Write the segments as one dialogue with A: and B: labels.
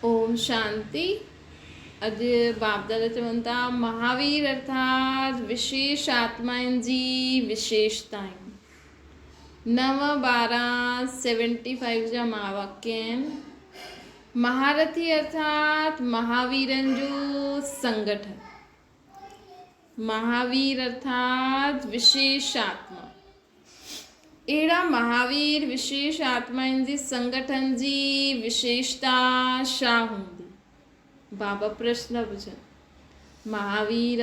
A: ओम शांति। अॼु बाप दादा चवनि था महावीर अर्थात विशेष आत्माउनि जी विशेषताऊं। 9/12/75 जा महावाक्य आहिनि। महारथी अर्थात महावीरनि जो संगठन। महावीर अर्थात विशेष आत्मा। अहिड़ा महावीर विशेष आत्माउनि जे संगठन जी विशेषता छा हूंदी? बाबा प्रश्न पुछनि। महावीर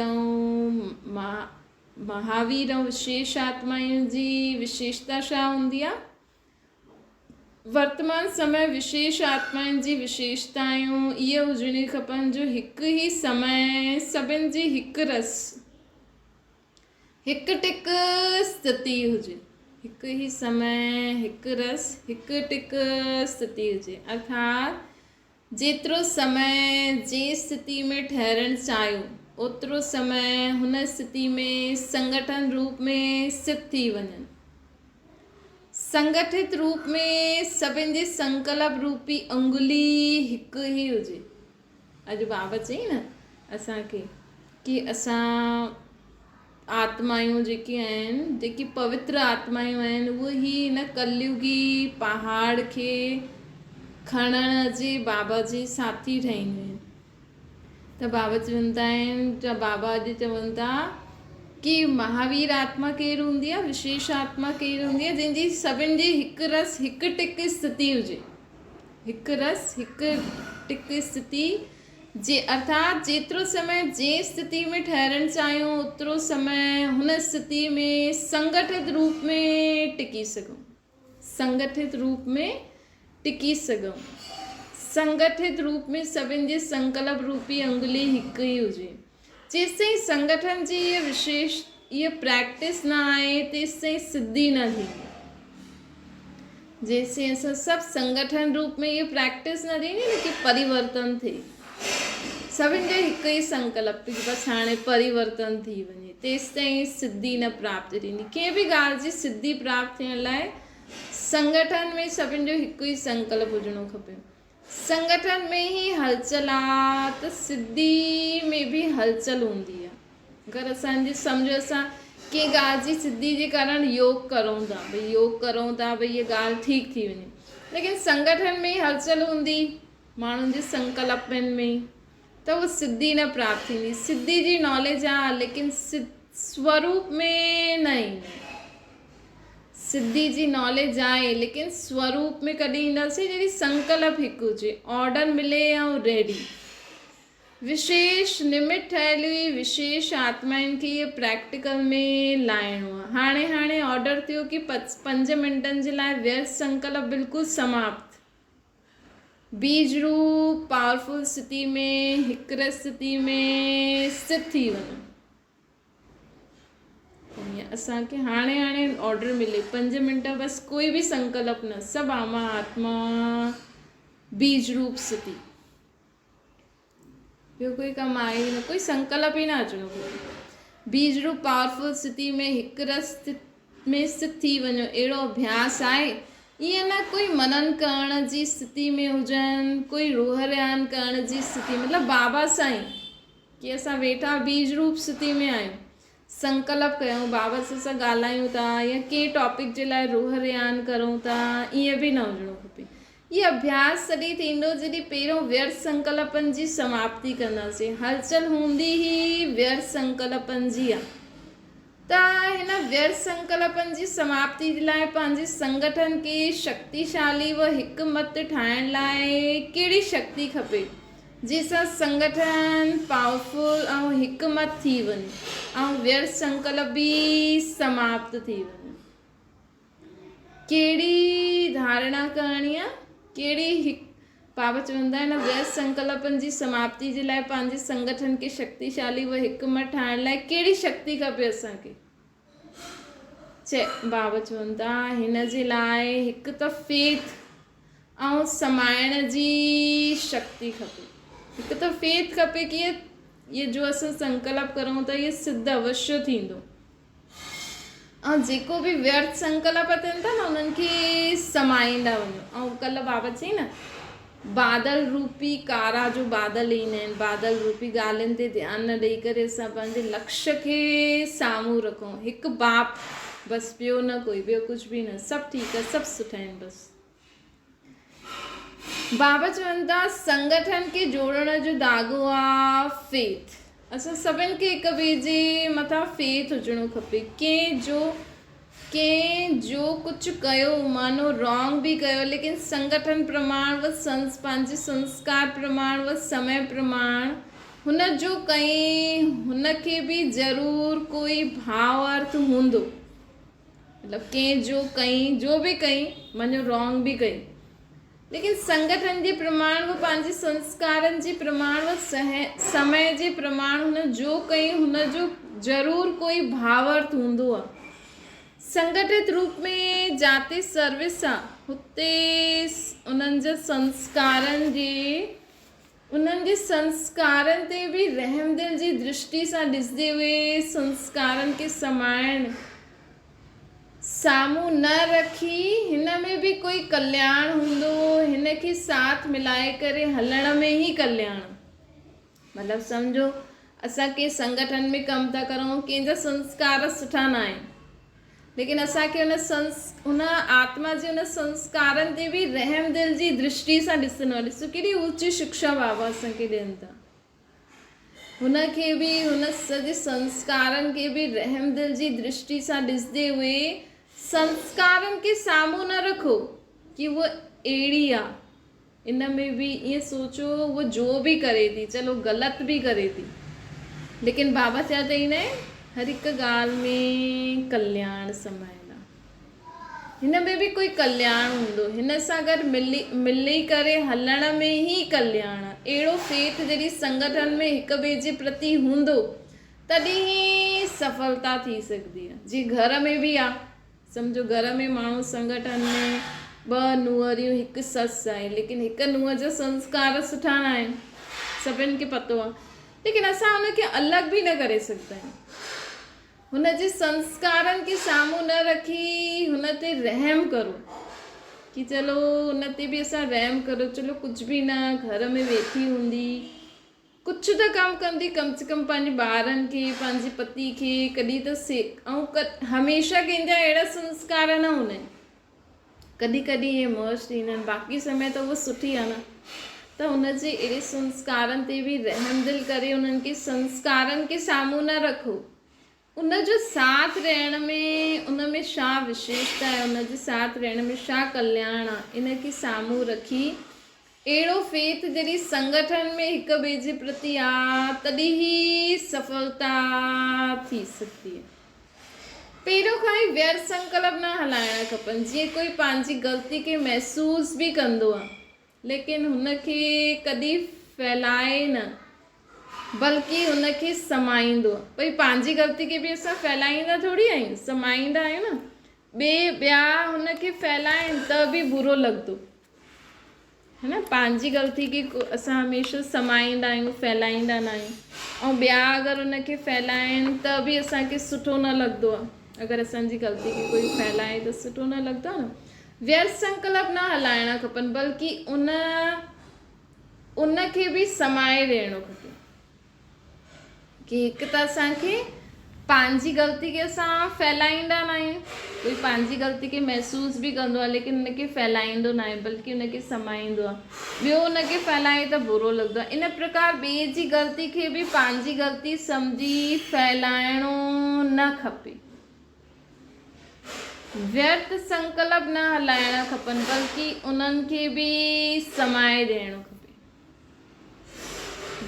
A: ऐं विशेष आत्माउनि जी विशेषता छा हूंदी आहे? वर्तमान समय विशेष आत्माउनि जी विशेषताऊं इहे हुजणी खपनि जो हिकु ई समय सभिनि जी हिकु रस हिकु टिक स्थिति हुजे। हिकु ई समय हिकु रस हिकु टिक स्थिति हुजे। अर्थात जेतिरो समय जे स्थिति में ठहरणु चाहियो ओतिरो समय हुन स्थिति में संगठन रूप में स्थित थी वञनि। संगठित रूप में सभिनि जी संकल्प रूपी अंगुली हिकु ई हुजे। अॼु बाबा चई न असांखे कि असां आत्मायूं जेकी आहिनि, जेकी पवित्र आत्मायूं आहिनि, उहे ही हिन कलयुगी पहाड़ खे खणण जे बाबा जी साथी ठहींदियूं आहिनि। त बाबा चवंदा आहिनि, बाबा अॼु चवनि था कि महावीर आत्मा केरु हूंदी आहे, विशेष आत्मा केरु हूंदी आहे, जंहिंजी सभिनि जी हिकु रस हिकु टिक स्थिति हुजे। हिकु रस हिकु टिक स्थिति जे अर्थात जेतिरो समय जे स्थिति में ठहरणु चाहियूं ओतिरो समय हुन स्थिति में संगठित रूप में टिकी सघूं। संगठित रूप में टिकी सघूं। संगठित रूप में सभिनि जे संकल्प रूपी अंगुली हिकु ई हुजे। जेसिताईं संगठन जी इहा प्रैक्टिस न आहे तेसिताईं सिद्धि न थींदी। जेसिताईं असां सभु संगठन रूप में इहा प्रैक्टिस न थींदी न कि परिवर्तन थिए, सभिनि जो हिकु ई संकल्प कि बसि हाणे परिवर्तन थी वञे, तेसिताईं सिद्धि न प्राप्त थींदी। कंहिं बि ॻाल्हि जी सिद्धि प्राप्त थियण लाइ संगठन में सभिनि जो हिकु ई संकल्प हुजणो खपे। संगठन में ही हलचल आहे त सिद्धि में बि हलचल हूंदी आहे। अगरि असांजी सम्झो असां कंहिं ॻाल्हि जी सिद्धि जे कारण योग करूं था, भई योग करूं था, भई इहा ॻाल्हि ठीकु थी वञे, लेकिन संगठन में हलचल हूंदी माण्हुनि जे संकल्पनि में, त उहा सिद्धि न प्राप्त थींदी। सिद्धि जी नॉलेज आहे लेकिन स्वरूप में न ईंदी। सिद्धि जी नॉलेज आहे लेकिन स्वरूप में कॾहिं ईंदासीं जॾहिं संकल्प हिकु हुजे, ऑर्डर मिले ऐं रेडी। विशेष निमित ठहियल हुई विशेष आत्माउनि खे इहे प्रैक्टिकल में लाइणो आहे। हाणे ऑर्डर थियो कि 5 मिंटनि जे लाइ व्यर्थ संकल्प बिल्कुलु समाप्त। बीज रूप पावरफुल स्थिति में हिकु स्थिति में स्थित थी वञो। असांखे हाणे ऑर्डर मिले 5 मिंट बसि कोई बि संकल्प न, सभु आत्मा बीज रूप स्थिति, ॿियो कोई कमु आहे ही न, कोई संकल्प ही न अचिणो खपे। बीज रूप पावरफुल स्थिति में हिकु रस में स्थित थी वञो। अहिड़ो अभ्यास आहे। ईअं न कोई मनन करण जी स्थिति में हुजनि, कोई रोहरयान करण जी स्थिति, मतिलबु बाबा साईं कि असां वेठा बीज रूप स्थिति में आहियूं, संकल्प कयूं, बाबा सां ॻाल्हायूं था या कंहिं टॉपिक जे लाइ रोहरयान करूं था, ईअं बि न हुजणो खपे। इहो अभ्यास तॾहिं थींदो जॾहिं पहिरियों व्यर्थ संकल्पनि जी समाप्ति कंदासीं। हलचल हूंदी ही व्यर्थ संकल्पनि जी आहे। त हिन व्यर्थ संकल्पनि जी समाप्ति जे लाइ पंहिंजे संगठन खे शक्तिशाली व हिकमत ठाहिण लाइ कहिड़ी शक्ति खपे जंहिंसां संगठन पावरफुल ऐं हिकमत थी वञे ऐं व्यर्थ संकल्प बि समाप्त थी वञे। कहिड़ी धारणा करणी आहे, कहिड़ी बाबा चवंदा आहिनि व्यर्थ संकल्पनि जी समाप्ति जे लाइ पंहिंजे संगठन खे शक्तिशाली व हिकमत ठाहिण लाइ कहिड़ी शक्ति खपे असांखे? बाबा चवनि था हिन जे लाइ हिकु त फेथ ऐं समाइण जी शक्ति खपे। हिकु त फेथ खपे कि इहे जो असां संकल्प करूं था इहे सिद्ध अवश्य थींदो। ऐं जेको बि व्यर्थ संकल्प थियनि था न उन्हनि खे समाईंदा वञो। ऐं कल्ह बाबा चई न बादल रूपी कारा जो बादल ईंदा आहिनि, बादल रूपी ॻाल्हियुनि ते ध्यानु न ॾेई करे असां पंहिंजे लक्ष्य खे साम्हूं रखूं। हिकु बाप बसि, ॿियो न कोई, ॿियो कुझु बि न, सभु ठीकु आहे, सभु सुठा आहिनि बसि। बाबा चवनि था संगठन खे जोड़ण जो धाॻो आहे फेथ। असां सभिनि खे हिक ॿिए जे मथां फेथ हुजणो खपे। कंहिं जो कुझु कयो, मानो रॉन्ग बि कयो, लेकिन संगठन प्रमाण व पंहिंजे संस्कार प्रमाण व समय प्रमाण हुन जो कई, हुनखे बि ज़रूरु कोई भाव अर्थ हूंदो। मतिलबु कंहिं जो कई, जो बि कई, मञो रॉन्ग बि कई, लेकिन संगठन जे प्रमाण व पंहिंजे संस्कारनि जे प्रमाण व समय जे प्रमाण हुन जो कई, हुन जो ज़रूरु कोई भावार्थ हूंदो आहे। संगठित रूप में जाते सर्विस आहे, हुते उन्हनि जे संस्कारनि ते बि रहमदिल जी दृष्टि सां ॾिसंदे हुए संस्कारनि खे समाइण साम्हूं न रखी, हिन में बि कोई कल्याण हूंदो, हिन खे साथ मिलाए करे हलण में ई कल्याण। मतिलबु सम्झो असां कंहिं संगठन में कमु था करूं, कंहिंजा संस्कार सुठा न आहिनि, लेकिन असांखे हुन आत्मा जे हुन संस्कारनि ते बि रहमदिल जी दृष्टि सां ॾिसणो आहे। ॾिसो केॾी ऊची शिक्षा बाबा असांखे ॾियनि था। हुनखे बि, हुन सॼे संस्कारनि खे बि रहमदिल जी दृष्टि सां ॾिसंदे हुए संस्कारनि खे साम्हूं न रखो कि उहा अहिड़ी आहे। इन में बि ईअं सोचो उहा जो बि करे थी, चलो ग़लति बि करे थी, लेकिन बाबा चया त ईंदा आहिनि हर हिकु ॻाल्हि में कल्याण समायल आहे। हिन में बि कोई कल्याण हूंदो, हिन सां गॾु मिली करे हलण में ई कल्याण आहे। अहिड़ो फेथ जॾहिं संगठन में हिक ॿिए जे प्रति हूंदो तॾहिं ई सफलता थी सघंदी आहे। जीअं घर में बि आहे, सम्झो घर में माण्हू संगठन में 2 नुंहरियूं, हिकु ससु आहे, लेकिन हिकु नुंहं जा संस्कार सुठा न आहिनि, सभिनि खे पतो आहे, लेकिन असां हुनखे अलॻि बि न करे सघंदा आहियूं। हुन जे संस्कारनि खे साम्हूं न रखी हुन ते रहम करो कि चलो हुन ते बि असां रहम करो, चलो कुझु बि न, घर में वेठी हूंदी, कुझु त कमु कंदी, कम से कम पंहिंजे ॿारनि खे, पंहिंजे पति खे कॾहिं त हमेशह कंहिंजा अहिड़ा संस्कार न हूंदा आहिनि, कॾहिं कॾहिं इहे मस्त ईंदा आहिनि, बाक़ी समय त उहा सुठी आहे न। त हुनजे अहिड़े संस्कारनि ते बि रहमदिल करे उन्हनि खे संस्कारनि खे साम्हूं न रखो। उन जो साथ रहण में, उन में छा विशेषता आहे, उन जे साथ रहण में छा कल्याण आहे, इन खे साम्हूं रखी अहिड़ो फेथ जॾहिं संगठन में हिक ॿिए जे प्रति आहे तॾहिं ई सफलता थी सघंदी आहे। पहिरियों खां ई व्यर्थ संकल्प न हलाइणा खपनि। जीअं कोई पंहिंजी ग़लती खे महसूस बि कंदो आहे, लेकिन हुनखे कॾहिं फैलाए न, बल्कि हुनखे समाईंदो आहे। भई पंहिंजी ग़लती खे बि असां फैलाईंदा थोरी आहियूं, समाईंदा आहियूं न। ॿिया हुनखे फैलाइनि त बि बुरो लॻंदो है न। पंहिंजी ग़लती खे असां हमेशह समाईंदा आहियूं, फैलाईंदा न आहियूं, ऐं ॿिया अगरि हुनखे फैलाइनि त बि असांखे सुठो न लॻंदो आहे। अगरि असांजी ग़लती खे कोई फैलाए त सुठो न लॻंदो आहे न। व्यर्थ संकल्प न हलाइणा खपनि, बल्कि उनखे बि समाए रहणो खपे कि हिकु त असांखे पंहिंजी ग़लती खे असां फैलाईंदा न आहियूं, कोई पंहिंजी ग़लती खे महसूस बि कंदो आहे, लेकिन उनखे फैलाईंदो न आहे, बल्कि उनखे समाईंदो आहे। ॿियो उनखे फैलाए त बुरो लॻंदो आहे। इन प्रकार ॿिए जी ग़लती खे बि पंहिंजी ग़लती सम्झी फैलाइणो न खपे। व्यर्थ संकल्प न हलाइणा खपनि, बल्कि उन्हनि खे बि समाए रहणो खपे।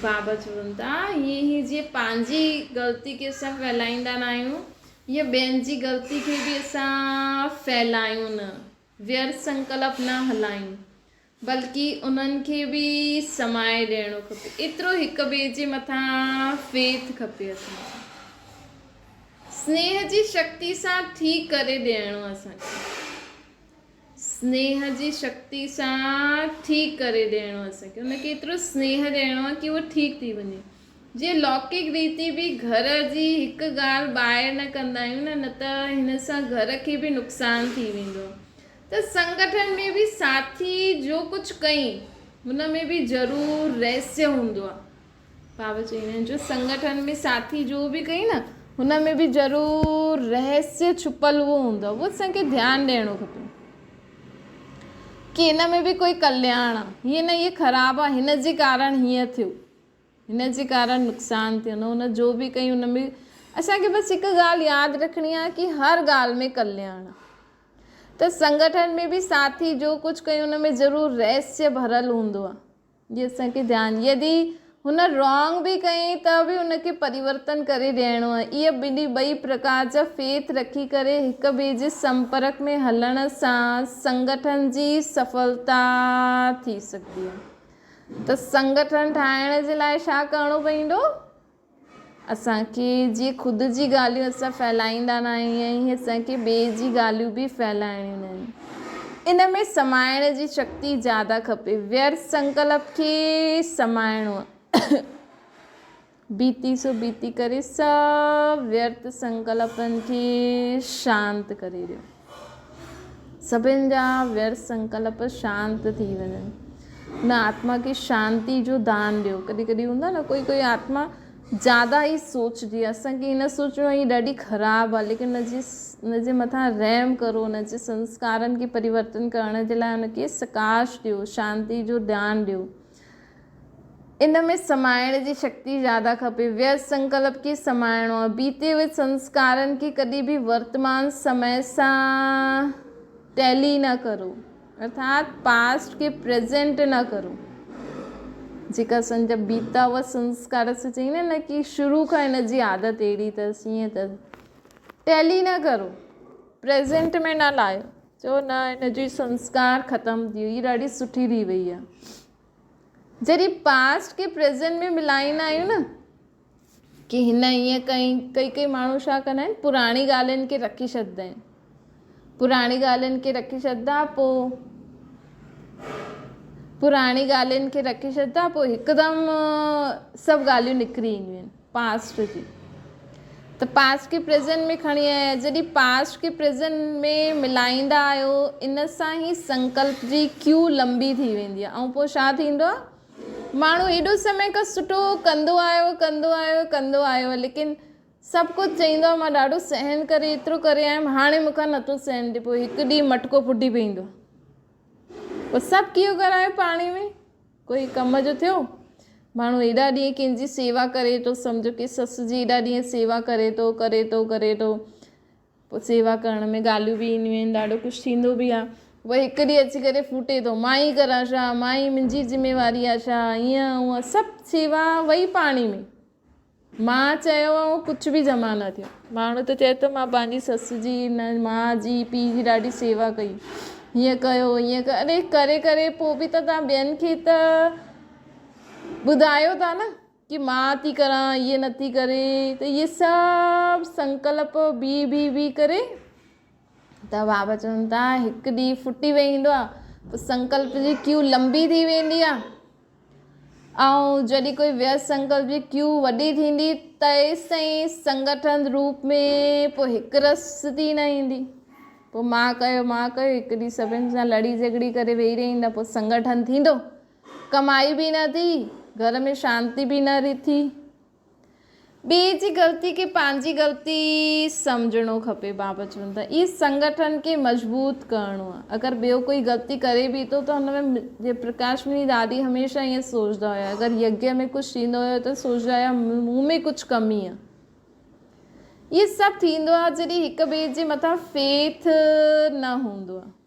A: बाबा चवनि था हीअं ई जीअं पंहिंजी ग़लती खे असां फैलाईंदा न आहियूं, हीअं ॿियनि जी ग़लती खे बि असां फैलायूं न, व्यर्थ संकल्प न हलायूं, बल्कि उन्हनि खे बि समाए रहणो खपे। एतिरो हिक ॿिए जे मथां फेथ खपे असांखे। स्नेह जी शक्ति सां ठीकु करे ॾियणो असांखे, स्नेह जी शक्ति सां ठीकु करे ॾियणो असांखे। हुनखे एतिरो स्नेह ॾियणो आहे कि उहो ठीकु थी वञे। जीअं लौकिक रीति बि घर जी हिकु ॻाल्हि ॿाहिरि न कंदा आहियूं न त हिन सां घर खे बि नुक़सानु थी वेंदो। त संगठन में बि साथी जो कुझु कई हुन में बि ज़रूरु रहस्य हूंदो आहे। बाबा चईंदा आहिनि जो संगठन में साथी जो बि कई न हुन में बि ज़रूरु रहस्य छुपल उहो हूंदो आहे, उहो असांखे ध्यानु ॾियणो खपे कि हिन में बि कोई कल्याण आहे, हीअं न हीअ ख़राबु आहे, हिन जे कारण हीअं थियो, हिन जे कारण नुक़सानु थियो न, हुन जो बि कई हुन में असांखे बसि हिकु ॻाल्हि यादि रखणी आहे कि हर ॻाल्हि में कल्याण आहे। त संगठन में बि साथी जो कुझु कयूं हुन में ज़रूरु रहस्य भरियल हूंदो आहे, इहे असांखे ध्यानु, यदि हुन रॉन्ग बि कयईं त बि हुनखे परिवर्तन करे ॾियणो आहे। इहे ॿई प्रकार जा फेथ रखी करे हिक ॿिए जे संपर्क में हलण सां संगठन जी सफलता थी सघंदी आहे। त संगठन ठाहिण जे लाइ छा करिणो पवंदो, असांखे जीअं ख़ुदि जी ॻाल्हियूं असां फैलाईंदा न आहियूं, असांखे ॿिए जी ॻाल्हियूं बि फैलाइणियूं आहिनि। इन में समाइण जी शक्ति ज़्यादा खपे, व्यर्थ संकल्प खे समाइणो आहे। बीती सो बीती करे सभु व्यर्थ संकल्पनि खे शांत करे ॾियो, सभिनि जा व्यर्थ संकल्प शांत थी वञनि, हुन आत्मा खे शांति जो दान ॾियो। कॾहिं कॾहिं हूंदो आहे न कोई आत्मा ज़्यादा ई सोचदी आहे, असांखे हिन सोचणो आहे हीअ ॾाढी ख़राबु आहे, लेकिन हुनजे मथां रहम करो, हुनजे संस्कारनि खे परिवर्तन करण जे लाइ हुनखे सकाश ॾियो, शांति जो ध्यानु ॾियो। इन में समाइण जी शक्ति ज़्यादा खपे, व्यर्थ संकल्प खे समाइणो आहे। बीते हुए संस्कारनि खे कॾहिं बि वर्तमान समय सां टैली न करो, अर्थात पास्ट के प्रेजेंट न करो। जेका असांजा बीता हुआ संस्कार असां चईंदा न कि शुरू खां हिन जी आदत अहिड़ी अथसि, हीअं अथसि, टैली न करो, प्रेजेंट में न लायो, चओ न हिन जी संस्कार ख़तमु थी वई, हीअ ॾाढी सुठी थी वई आहे। जॾहिं पास्ट के प्रेजेंट में मिलाईंदा आहियूं न कि हिन हीअं कई माण्हू छा कंदा आहिनि, पुराणी ॻाल्हियुनि खे रखी छॾींदा आहिनि, पुराणी ॻाल्हियुनि खे रखी छॾींदा, पोइ पुराणी ॻाल्हियुनि खे रखी छॾींदा, पोइ हिकदमि सभु ॻाल्हियूं निकिरी ईंदियूं आहिनि पास्ट जी। त पास्ट के प्रेजेंट में खणी आया, जॾहिं पास्ट के प्रेजेंट में मिलाईंदा आहियो, इन सां ई संकल्प जी क्यू लंबी थी वेंदी आहे। ऐं पोइ छा थींदो आहे, माण्हू एॾो समय खां सुठो कंदो आयो, लेकिन सभु कुझु चईंदो आहे मां ॾाढो सहन करे एतिरो करे आयुमि, हाणे मूंखां नथो सहन थिए, पोइ हिकु ॾींहुं मटको फुटी पवंदो, पोइ सभु कीअं करायो पाणी में, कोई कम जो थियो, माण्हू एॾा ॾींहं कंहिंजी सेवा करे थो, सम्झो कि ससु जी एॾा ॾींहं सेवा करे थो, पोइ सेवा करण में ॻाल्हियूं बि ईंदियूं आहिनि, ॾाढो कुझु थींदो बि आहे, वरी हिकु ॾींहुं अची करे फूटे थो, मां ई करां छा, मां ई मुंहिंजी ज़िम्मेवारी आहे छा, ईअं हूअं सभु सेवा वही पाणी में, मां चयो ऐं कुझु बि जमा न थियो। माण्हू त चए थो मां पंहिंजी ससु जी, न माउ जी, पीउ जी ॾाढी सेवा कई, हीअं कयो हीअं कयो, अरे करे करे पोइ बि त तव्हां ॿियनि खे त ॿुधायो था न कि मां थी करां, इहे नथी करे, त इहे सभु संकल्प बी करे त बाबा चवनि था हिकु ॾींहुं फुटी वेंदो आहे, पोइ संकल्प जी क्यू लंबी थी वेंदी आहे, ऐं जॾहिं कोई व्यर्थ संकल्प जी क्यू वॾी थींदी तेसि ताईं संगठन रूप में पोइ हिकु रसती न ईंदी, पोइ मां कयो हिकु ॾींहुं सभिनि सां लड़ी झगड़ी करे वेही रहंदा, पोइ संगठन थींदो, कमाई बि न थी, घर में शांती बि न थी। ॿिए जी ग़लती खे पंहिंजी ग़लती सम्झणो खपे। बाबा चवनि था इहे संगठन खे मज़बूत करिणो आहे। अगरि ॿियो कोई ग़लती करे बि थो त हुन में जे प्रकाश मुनि दादी हमेशह ईअं सोचंदा हुया, अगरि यज्ञ में कुझु थींदो हुयो त सोचंदा हुया मूं में कुझु कमी आहे। इहे सभु थींदो आहे जॾहिं हिक ॿिए जे मथां फेथ न हूंदो आहे।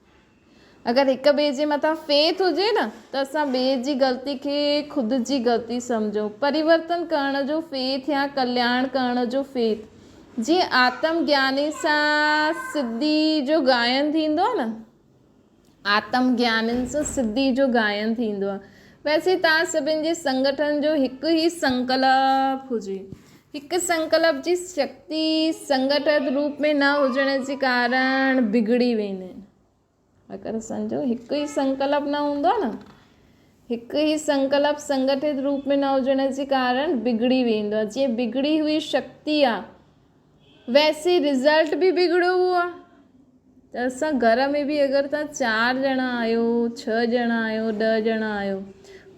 A: अगरि हिक ॿिए जे मथां फेथ हुजे न त असां ॿिए जी ग़लती खे ख़ुदि जी ग़लती सम्झूं। परिवर्तन करण जो फेथ या कल्याण करण जो फेथ, जीअं आत्मज्ञानी सां सिद्धि जो गायन थींदो आहे न, आत्मज्ञानी सां सिद्धि जो गायन थींदो आहे, वैसे तव्हां सभिनि जे संगठन जो हिकु ई संकल्प हुजे। हिकु संकल्प जी शक्ति संगठन रूप में न हुजण जे कारण बिगड़ी वेंदा आहिनि। अगरि असांजो हिकु ई संकल्प न हूंदो आहे न, हिकु ई संकल्प संगठित रूप में न हुजण जे कारण बिगड़ी वेंदो आहे। जीअं बिगड़ी हुई शक्ति आहे वैसे रिज़ल्ट बि बिगड़ो हुओ आहे। त असां घर में बि अगरि तव्हां 4 ॼणा आहियो, 6 ॼणा आहियो, 10 ॼणा आहियो,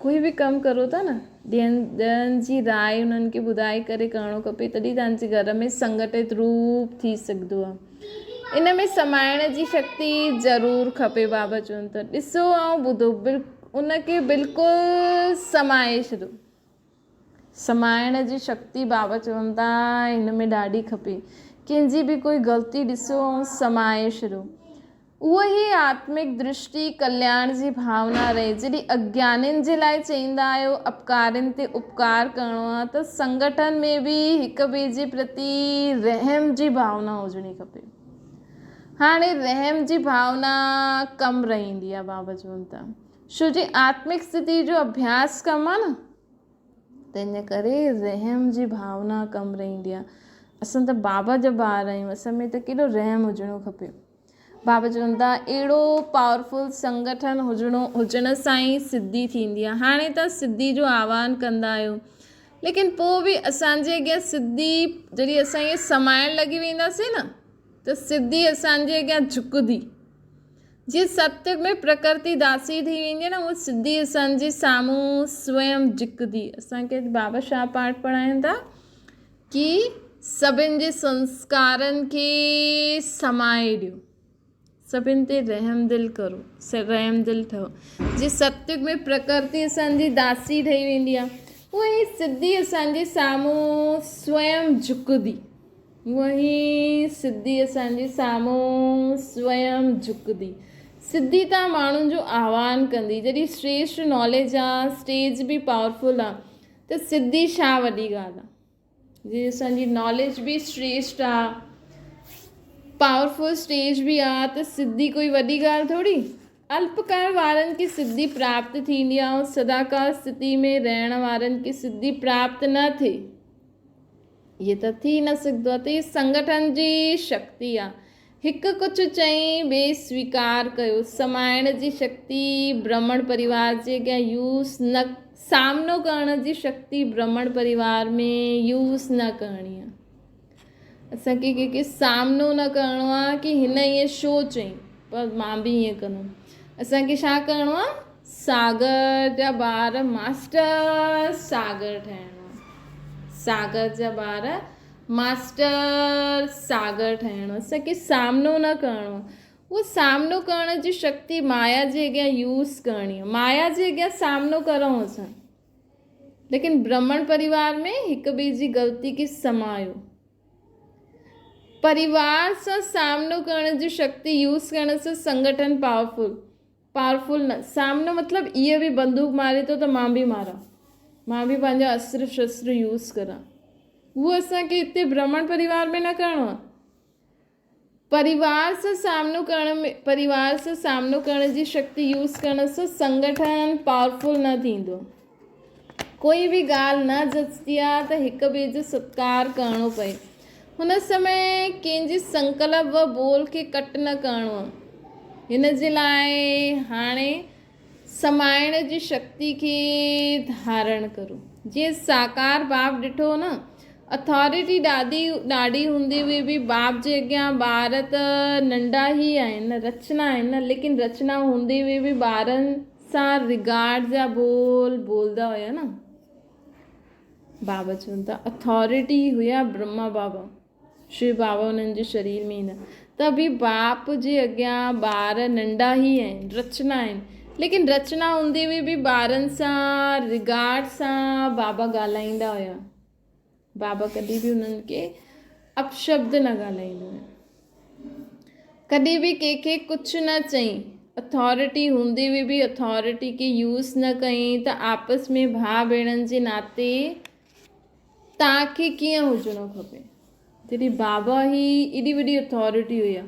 A: कोई बि कमु करो था न, ॿियनि जी राय उन्हनि खे ॿुधाए करे करिणो खपे, तॾहिं तव्हांजे घर में संगठित रूप थी सघंदो आहे। इन में समाइण जी शक्ति ज़रूरु खपे। बाबा चवनि था ॾिसो ऐं ॿुधो, उनखे बिल्कुलु समाए छॾो। समाइण जी शक्ति बाबा चवनि था हिन में ॾाढी खपे। कंहिंजी बि कोई ग़लती ॾिसो ऐं समाए छॾो। उहा ई आत्मिक दृष्टि कल्याण जी भावना रहे। जॾहिं अज्ञानियुनि जे लाइ चईंदा आहियो अपकारनि ते उपकार करिणो आहे, त संगठन में बि हिक ॿिए जे प्रति रहम जी भावना हुजणी खपे। हाणे रहम जी भावना कम रहंदी आहे बाबा चवनि था, छो जे आत्मिक स्थिति जो अभ्यास कमु आहे न, त इन करे रहम जी भावना कम रहंदी आहे। असां त बाबा जा ॿार आहियूं, असां में त केॾो रहम हुजणो खपे। बाबा चवनि था अहिड़ो पावरफुल संगठन हुजण सां ई सिद्धि थींदी आहे। हाणे तव्हां सिद्धि जो आह्वान कंदा आहियो, लेकिन पोइ बि असांजे अॻियां सिद्धि जॾहिं असां इहे समाइण लॻी वेंदासीं न, त सिद्धि असांजे अॻियां झुकंदी। जीअं सत्युग में प्रकृति दासी थी वेंदी आहे न, उहा सिद्धि असांजे साम्हूं स्वयं झुकंदी। असांखे बाबा छा पाठ पढ़ाइनि था कि सभिनि जे संस्कारनि खे समाए ॾियो, सभिनि ते रहम दिल करो, रहम दिल ठहो। जीअं सत्युग में प्रकृति असांजी दासी ठही वेंदी आहे, उहा ई सिद्धि असांजे साम्हूं स्वयं झुकंदी। उहा ई सिद्धि असांजे साम्हूं स्वयं झुकंदी। सिद्धि तव्हां माण्हुनि जो आह्वान कंदी। जॾहिं श्रेष्ठ नॉलेज आहे, स्टेज बि पावरफुल आहे, त सिद्धि छा वॾी ॻाल्हि आहे। जीअं असांजी नॉलेज बि श्रेष्ठ आहे, पावरफुल स्टेज बि आहे, त सिद्धि कोई वॾी ॻाल्हि थोरी। अल्पकाल वारनि खे सिद्धि प्राप्त थींदी आहे ऐं सदाकाल स्थिति में रहण वारनि खे सिद्धि प्राप्त न थिए, इहे त थी न सघंदो आहे। त इहे संगठन जी शक्ति आहे। हिकु कुझु चई ॿिए स्वीकार कयो। समाइण जी शक्ति ब्राह्मण परिवार जे अॻियां यूज़ न, सामनो करण जी शक्ति ब्राह्मण परिवार में यूज़ न करणी आहे। असांखे कंहिंखे सामनो न करिणो आहे कि हिन ईअं छो चई पर मां बि ईअं कंदुमि। असांखे छा करिणो आहे, सागर जा ॿार मास्टर सागर ठाहिणो आहे। सागर जा ॿार मास्टर सागर ठाहिणो। असांखे सामनो न करिणो आहे। उहो सामनो करण जी शक्ति माया जे अॻियां यूज़ करणी आहे। माया जे अॻियां सामनो करूं असां, लेकिन ब्राह्मण परिवार में हिक ॿिए जी ग़लती खे समायो। परिवार सां सामनो करण जी शक्ति यूज़ करण सां संगठन पावरफुल न। सामनो मतिलबु इहे बि बंदूक मारे थो त मां बि मारां, मां बि पंहिंजा अस्त्र शस्त्र यूज़ करां। उहो असांखे हिते ब्राह्मण परिवार में न करिणो आहे। परिवार सां सामनो करण जी शक्ति यूज़ करण सां संगठन पावरफुल न थींदो। कोई बि ॻाल्हि न जचंदी आहे त हिक ॿिए जो सत्कार करिणो पए। हुन समय कंहिंजी संकल्प व बोल खे कट न करिणो आहे। हिन जे लाइ हाणे समाइण जी शक्ति खे धारण करो। जीअं साकार बाप ॾिठो न, अथॉरिटी ॾाढी हूंदी हुई बि बाप जे अॻियां ॿार त नंढा ई आहिनि, रचना आहिनि न, लेकिन रचना हूंदी हुई बि ॿारनि सां रिगार्ड जा बोलंदा हुया न। बाबा चवनि था अथॉरिटी हुया ब्रह्मा बाबा, शिव बाबा उन्हनि जे शरीर में ईंदा, त बि बाप जे अॻियां ॿार नंढा ई आहिनि, रचना आहिनि, लेकिन रचना हूंदी हुई बि ॿारनि सां रिगार्ड सां बाबा ॻाल्हाईंदा हुया। बाबा कॾहिं बि उन्हनि खे अपशब्द न ॻाल्हाईंदा हुया, कॾहिं बि कंहिंखे कुझु न चई। अथॉरिटी हूंदी हुई बि अथॉरिटी खे यूज़ न कई। त आपस में भाउ भेणनि जे नाते तव्हांखे कीअं हुजणो खपे। जॾहिं बाबा ई एॾी वॾी अथॉरिटी हुया,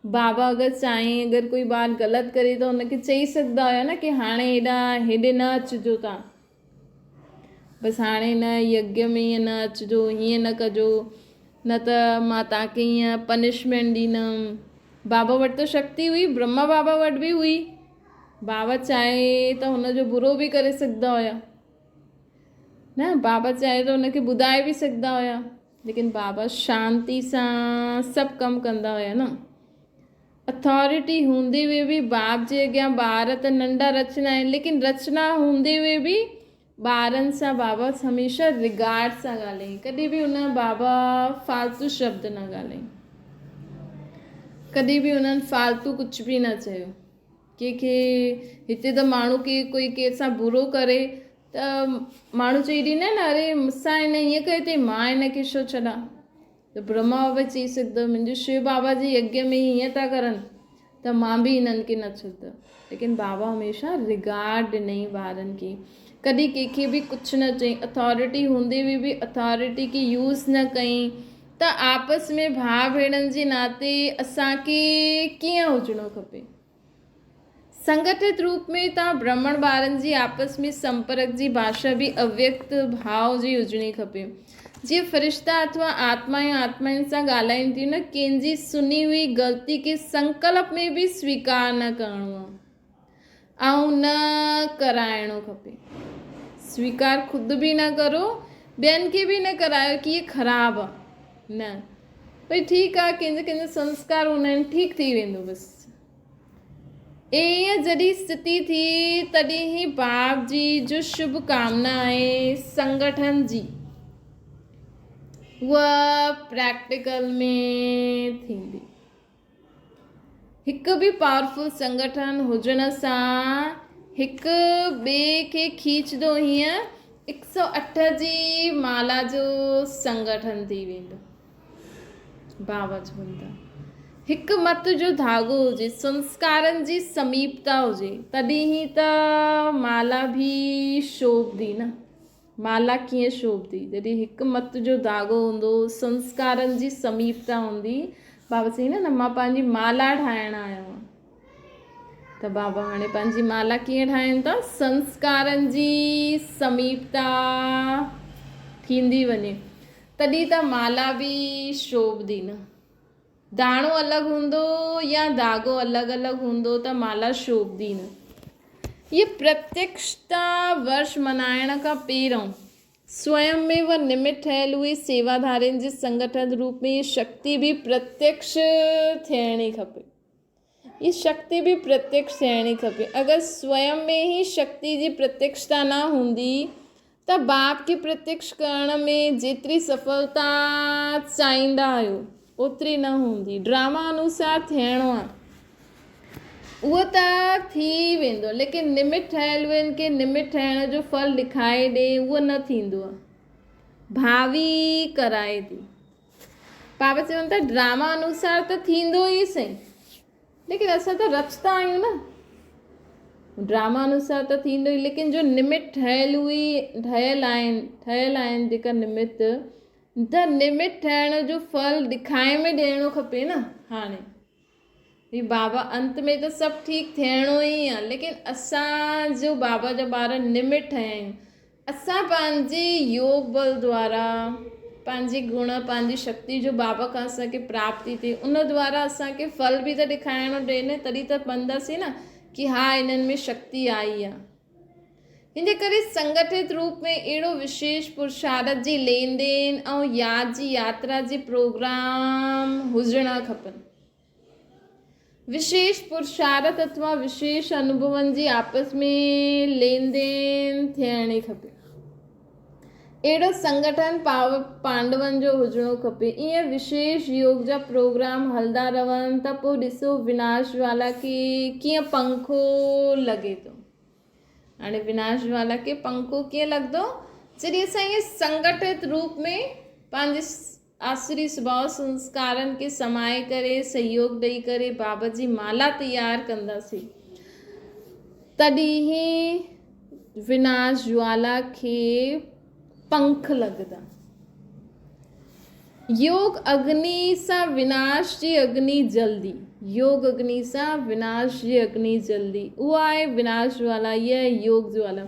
A: बाबा अगरि चाहे अगरि कोई ॿार ग़लति करे त हुनखे चई सघंदा हुया न कि हाणे हेॾे न अचिजो, तव्हां बसि हाणे हिन यज्ञ में ईअं न अचिजो, हीअं न कजो, न त मां तव्हांखे ईअं पनिशमेंट ॾींदमि। बाबा वटि त शक्ति हुई, ब्रह्मा बाबा वटि बि हुई। बाबा चाहे त हुनजो बुरो बि करे सघंदा हुया न, बाबा चाहे त हुनखे ॿुधाए बि सघंदा हुया, लेकिन बाबा शांती सां सभु कमु कंदा हुया न। अथॉरिटी हूंदे हुए बि बाप जे अॻियां ॿार त नंढा रचना आहिनि, लेकिन रचना हूंदे हुए बि ॿारनि सां बाबा हमेशह रिगार्ड सां ॻाल्हाईं, कॾहिं बि हुन बाबा फालतू शब्द न ॻाल्हाईं, कॾहिं बि हुननि फालतू कुझु बि न चयो। कंहिंखे हिते त माण्हू कोई कंहिंसां बुरो करे त माण्हू चई ॾींदा आहिनि, अरे मूंसां हिन ईअं कयो अथई, मां हिनखे छो छॾां। त ब्रह्मा बाबा चई सघंदो, मुंहिंजो शिव बाबा जी यज्ञ में हीअं था करनि त मां बि हिननि खे न छॾंदमि। लेकिन बाबा हमेशह रिगार्ड ॾिनई ॿारनि खे, कॾहिं कंहिंखे बि कुझु न चई। अथॉरिटी हूंदे हुए बि अथॉरिटी खे यूज़ न कई। त आपस में भाउ भेणनि जे नाते असांखे कीअं हुजणो खपे। संगठित रूप में तव्हां ब्राह्मण ॿारनि जी आपस में संपर्क जी भाषा बि अव्यक्त भाव जी हुजणी खपे। जीअं फ़रिश्ता अथवा आत्माउनि सां ॻाल्हाइनि थियूं न, कंहिंजी सुनी हुई ग़लती खे संकल्प में बि स्वीकार न करिणो आहे ऐं न कराइणो खपे। स्वीकार ख़ुदि बि न करो, ॿियनि खे बि न करायो कि इहे ख़राबु आहे, न भई ठीकु आहे, कंहिंजे संस्कार हूंदा आहिनि, ठीकु थी वेंदो बसि। ईअं जॾहिं स्थिति थी तॾहिं ई बाप जी जो शुभ कामना आहे संगठन जी, उहा प्रैक्टिकल में थींदी। हिकु बि पावरफुल संगठन हुजण सां हिकु ॿिए खे खींचंदो, हीअं 108 जी माला जो संगठन थी वेंदो। बाबा चवनि था हिकु मत जो धागो हुजे, संस्कारनि जी समीपता हुजे, तॾहिं ई त माला बि शोभदी न। माला कीअं शोभदी, जॾहिं हिकु मत जो धागो हूंदो, संस्कारनि जी समीपता हूंदी। बाबा चई न मां पंहिंजी माला ठाहिण आयो आहियां। त बाबा हाणे पंहिंजी माला कीअं ठाहिनि था, संस्कारनि जी समीपता थींदी वञे, तॾहिं त माला बि शोभदी न। दाणो अलॻि हूंदो या धागो अलॻि अलॻि हूंदो त माला शोभदी न। ये प्रत्यक्षता वर्ष मल्हाइण खां पहिरों स्वयं में वह निमित्त ठहियल हुई सेवाधारियुनि जे संगठन रूप में ये शक्ति बि प्रत्यक्ष थियणी खपे। ये शक्ति बि प्रत्यक्ष थियणी खपे। अगरि स्वयं में ही शक्ति जी प्रत्यक्षता न हूंदी त बाप खे प्रत्यक्ष करण में जेतिरी सफलता चाहींदा आहियो ओतिरी न हूंदी। ड्रामा अनुसार थियणो आहे, उहो त थी वेंदो, लेकिन निमित्त ठहियल हुअनि खे निमित्त ठहिण जो फल ॾेखारे ॾे, उहो न थींदो आहे, भावी कराए थी। बाबा चवनि था ड्रामा अनुसार त थींदो ई सही, लेकिन असां त रचता आहियूं न। ड्रामा अनुसार त थींदो ई, लेकिन जो निमित्त ठहियल आहिनि जेका निमित्त, त निमित्त ठहिण जो फल ॾेखारे में ॾियणो खपे न। हाणे ही बाबा अंत में त सभु ठीकु थियणो ई आहे, लेकिन असांजो बाबा जा ॿार निमित्त ठहिया आहियूं। असां पंहिंजे योग बल द्वारा, पंहिंजे गुण, पंहिंजी शक्ति जो बाबा खां असांखे प्राप्ति थिए, उन द्वारा असांखे फल बि त ॾेखारिणो ॾे न, तॾहिं त पंदासीं न कि हा हिननि में शक्ति आई आहे। हिन करे संगठित रूप में अहिड़ो विशेष पुरुषार्थ जी लेन देन ऐं यादि जी यात्रा जे प्रोग्राम हुजणा खपनि। विशेष पुरुषार्थ अथवा विशेष अनुभवनि जी आपस में लेन देन थियणी खपे। अहिड़ो संगठन पांडवनि जो हुजणो खपे। ईअं विशेष योग जा प्रोग्राम हलंदा रहनि त पोइ ॾिसो विनाश ज्वाला खे कीअं पंखो लॻे थो। हाणे विनाश ज्वाला खे पंखो कीअं लॻंदो, जॾहिं असां ईअं संगठित रूप में पंहिंजे आसुरी स्वभाव संस्कारनि खे समाए करे, सहयोग ॾेई करे बाबा जी माला तयारु कंदासीं, तॾहिं ई विनाश ज्वाला खे पंख लॻंदा। योग अग्नि सां विनाश जी अग्नि जल्दी, योग अग्नि सां विनाश जी अग्नि जल्दी, उहा आहे विनाश ज्वाला। इहा आहे योग ज्वाला,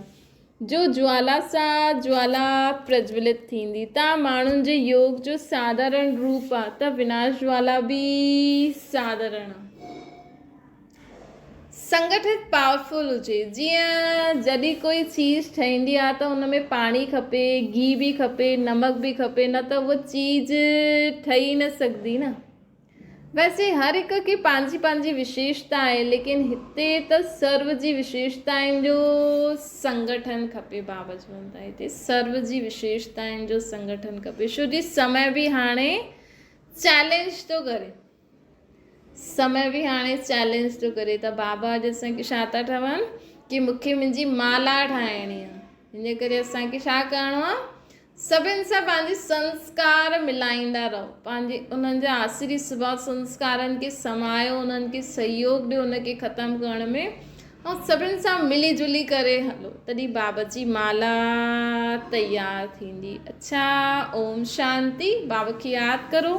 A: जो ज्वाला सां ज्वाला प्रज्वलित थींदी। तव्हां माण्हुनि जे योग जो साधारण रूप आहे त विनाश ज्वाला बि साधारण आहे। संगठित पावरफुल हुजे, जीअं जॾहिं कोई चीज़ ठहींदी आहे त हुन में पाणी खपे, घी बि खपे, नमक बि खपे, न त उहा चीज़ ठही न सघंदी न। वैसे हर हिक की पंहिंजी पंहिंजी विशेषता आहे, लेकिन हिते त सर्व जी विशेषताउनि जो संगठन खपे। बाबा चवनि था हिते सर्व जी विशेषताउनि जो संगठन खपे, छो जी समय बि हाणे चैलेंज थो करे, समय बि हाणे चैलेंज थो करे। त बाबा अॼु असांखे छा था ठहनि कि मूंखे मुंहिंजी माला ठाहिणी आहे। हिन करे असांखे छा करिणो आहे, सभिनि सां पंहिंजे संस्कार मिलाईंदा रहो, पंहिंजे उन्हनि जा आसरी स्वभाव संस्कारनि खे समायो, उन्हनि खे सहयोग ॾियो उनखे ख़तमु करण में, ऐं सभिनि सां मिली जुली करे हलो, तॾहिं बाबा जी माला तयारु थींदी। अच्छा, ओम शांति। बाबा खे यादि करो।